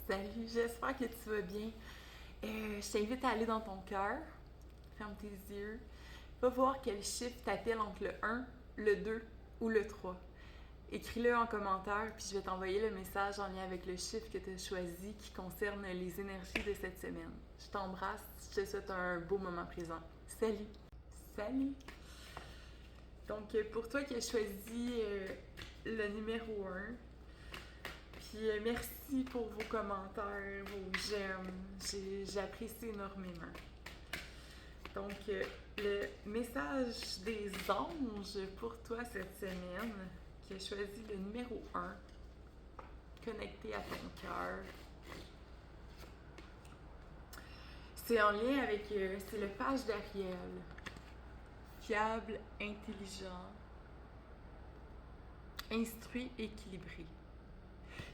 Salut, j'espère que tu vas bien. Je t'invite à aller dans ton cœur. Ferme tes yeux. Va voir quel chiffre t'appelle entre le 1, le 2 ou le 3. Écris-le en commentaire, puis je vais t'envoyer le message en lien avec le chiffre que tu as choisi qui concerne les énergies de cette semaine. Je t'embrasse, je te souhaite un beau moment présent. Salut! Salut! Donc, pour toi qui as choisi le numéro 1, puis merci pour vos commentaires, vos j'aime. J'apprécie énormément. Donc, le message des anges pour toi cette semaine, qui a choisi le numéro 1, connecté à ton cœur. C'est en lien avec, c'est le page d'Ariel. Fiable, intelligent, instruit, équilibré.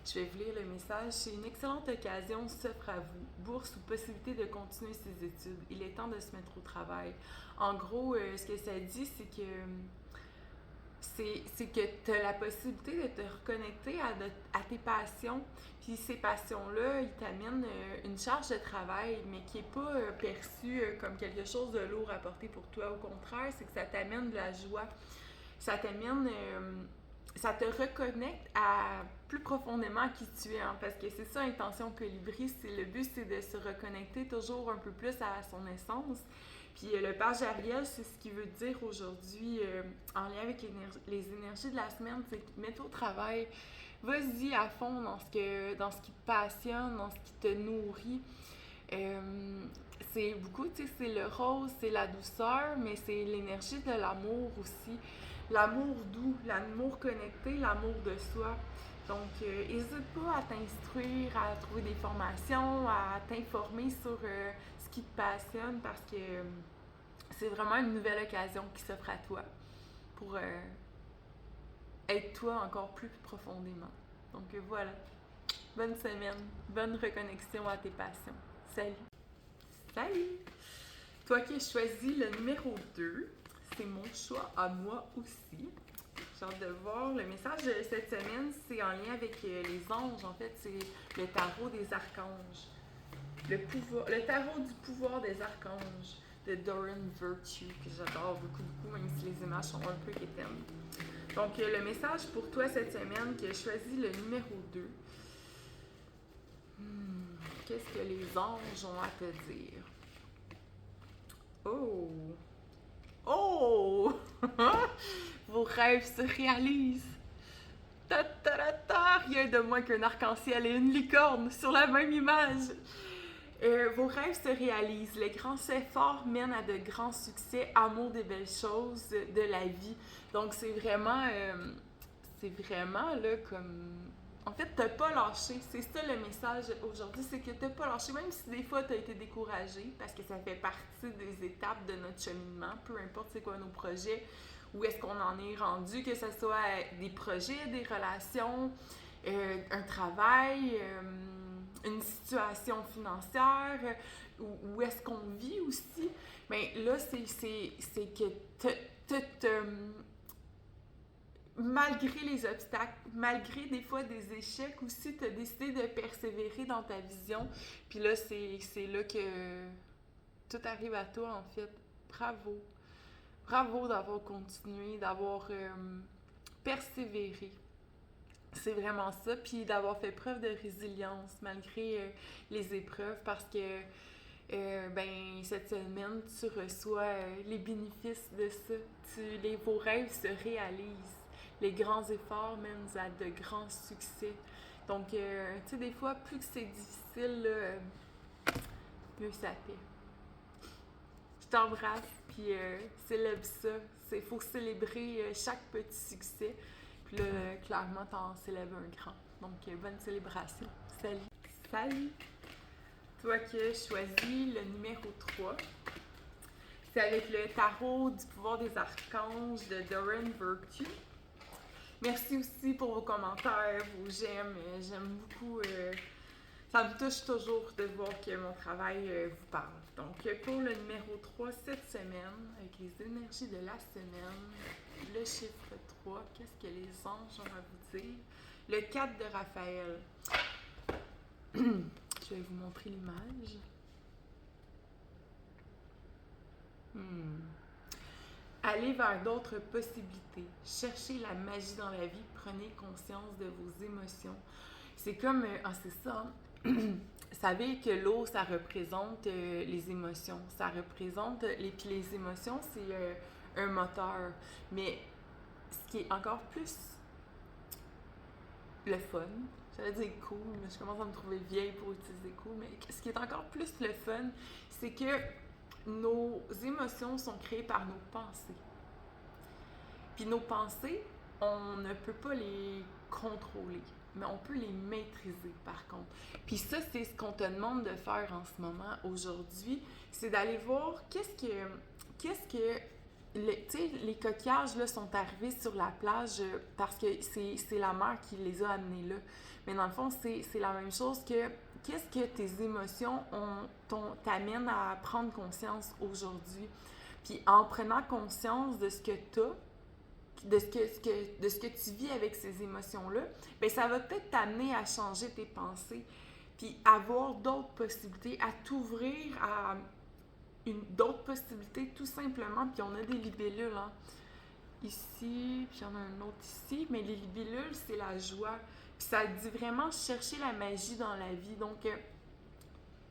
Je vais vous lire le message. C'est une excellente occasion s'offre à vous. Bourse ou possibilité de continuer ses études. Il est temps de se mettre au travail. En gros, ce que ça dit, c'est que tu as la possibilité de te reconnecter à tes passions. Puis ces passions-là, ils t'amènent une charge de travail, mais qui n'est pas perçue comme quelque chose de lourd à porter pour toi. Au contraire, c'est que ça t'amène de la joie. Ça t'amène... ça te reconnecte à plus profondément à qui tu es, hein, parce que c'est ça Intention Colibri, le but c'est de se reconnecter toujours un peu plus à son essence. Puis le page Ariel, c'est ce qu'il veut dire aujourd'hui en lien avec les énergies de la semaine, c'est mets-toi au travail, vas-y à fond dans ce qui te passionne, dans ce qui te nourrit. C'est beaucoup, tu sais, c'est le rose, c'est la douceur, mais c'est l'énergie de l'amour aussi. L'amour doux, l'amour connecté, l'amour de soi. Donc, n'hésite pas à t'instruire, à trouver des formations, à t'informer sur ce qui te passionne parce que c'est vraiment une nouvelle occasion qui s'offre à toi pour être toi encore plus profondément. Donc, voilà. Bonne semaine, bonne reconnexion à tes passions. Salut! Salut! Toi qui as choisi le numéro 2, c'est mon choix à moi aussi. J'ai hâte de voir. Le message de cette semaine, c'est en lien avec les anges. En fait, c'est le tarot des archanges. Le tarot du pouvoir des archanges de Doran Virtue, que j'adore beaucoup, beaucoup, même si les images sont un peu quétaines. Donc, le message pour toi cette semaine qui a choisi le numéro 2. Qu'est-ce que les anges ont à te dire? Oh! Oh! Vos rêves se réalisent! Ta ta ta ta! Rien de moins qu'un arc-en-ciel et une licorne sur la même image! Vos rêves se réalisent. Les grands efforts mènent à de grands succès, amour des belles choses de la vie. Donc, c'est vraiment là comme... En fait, t'as pas lâché. C'est ça le message aujourd'hui, c'est que t'as pas lâché. Même si des fois t'as été découragé, parce que ça fait partie des étapes de notre cheminement, peu importe c'est quoi nos projets, où est-ce qu'on en est rendu, que ce soit des projets, des relations, un travail, une situation financière, où est-ce qu'on vit aussi. Mais là, c'est que malgré les obstacles, malgré des fois des échecs aussi, tu as décidé de persévérer dans ta vision. Puis là, c'est là que tout arrive à toi, en fait. Bravo. Bravo d'avoir continué, d'avoir persévéré. C'est vraiment ça. Puis d'avoir fait preuve de résilience malgré les épreuves parce que cette semaine, tu reçois les bénéfices de ça. Vos rêves se réalisent. Les grands efforts mènent à de grands succès. Donc, tu sais, des fois, plus que c'est difficile, là, mieux ça fait. Je t'embrasse, puis célèbre ça. Il faut célébrer chaque petit succès. Puis là, clairement, t'en célèbres un grand. Donc, bonne célébration. Salut! Salut! Toi qui as choisi le numéro 3, c'est avec le tarot du pouvoir des archanges de Doran Virtue. Merci aussi pour vos commentaires, vos j'aime. J'aime beaucoup. Ça me touche toujours de voir que mon travail vous parle. Donc, pour le numéro 3 cette semaine, avec les énergies de la semaine, le chiffre 3, qu'est-ce que les anges ont à vous dire? Le 4 de Raphaël. Je vais vous montrer l'image. Allez vers d'autres possibilités. Cherchez la magie dans la vie. Prenez conscience de vos émotions. C'est comme... c'est ça. Vous savez que l'eau, ça représente les émotions. Ça représente... Puis les émotions, c'est un moteur. Mais ce qui est encore plus le fun, j'allais dire cool, mais je commence à me trouver vieille pour utiliser cool, mais ce qui est encore plus le fun, c'est que nos émotions sont créées par nos pensées. Puis nos pensées, on ne peut pas les contrôler, mais on peut les maîtriser par contre. Puis ça, c'est ce qu'on te demande de faire en ce moment, aujourd'hui, c'est d'aller voir qu'est-ce que les coquillages là, sont arrivés sur la plage parce que c'est la mer qui les a amenés là. Mais dans le fond, c'est la même chose que qu'est-ce que tes émotions t'amènent à prendre conscience aujourd'hui. Puis en prenant conscience de ce que tu as, de ce que tu vis avec ces émotions-là, bien, ça va peut-être t'amener à changer tes pensées, puis avoir d'autres possibilités, à t'ouvrir à d'autres possibilités tout simplement. Puis on a des libellules, hein, ici, puis il y en a un autre ici, mais les libellules, c'est la joie. Puis ça dit vraiment chercher la magie dans la vie. Donc,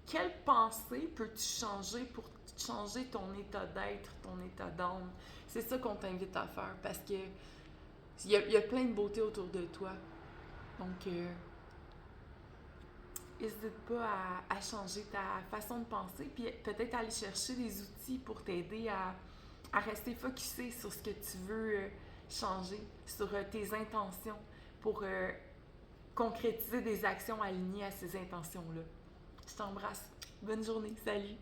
quelle pensée peux-tu changer pour changer ton état d'être, ton état d'âme? C'est ça qu'on t'invite à faire parce que il y a plein de beauté autour de toi. Donc, n'hésite pas à changer ta façon de penser, puis peut-être aller chercher des outils pour t'aider à rester focusé sur ce que tu veux changer, sur tes intentions, pour concrétiser des actions alignées à ces intentions-là. Je t'embrasse. Bonne journée. Salut!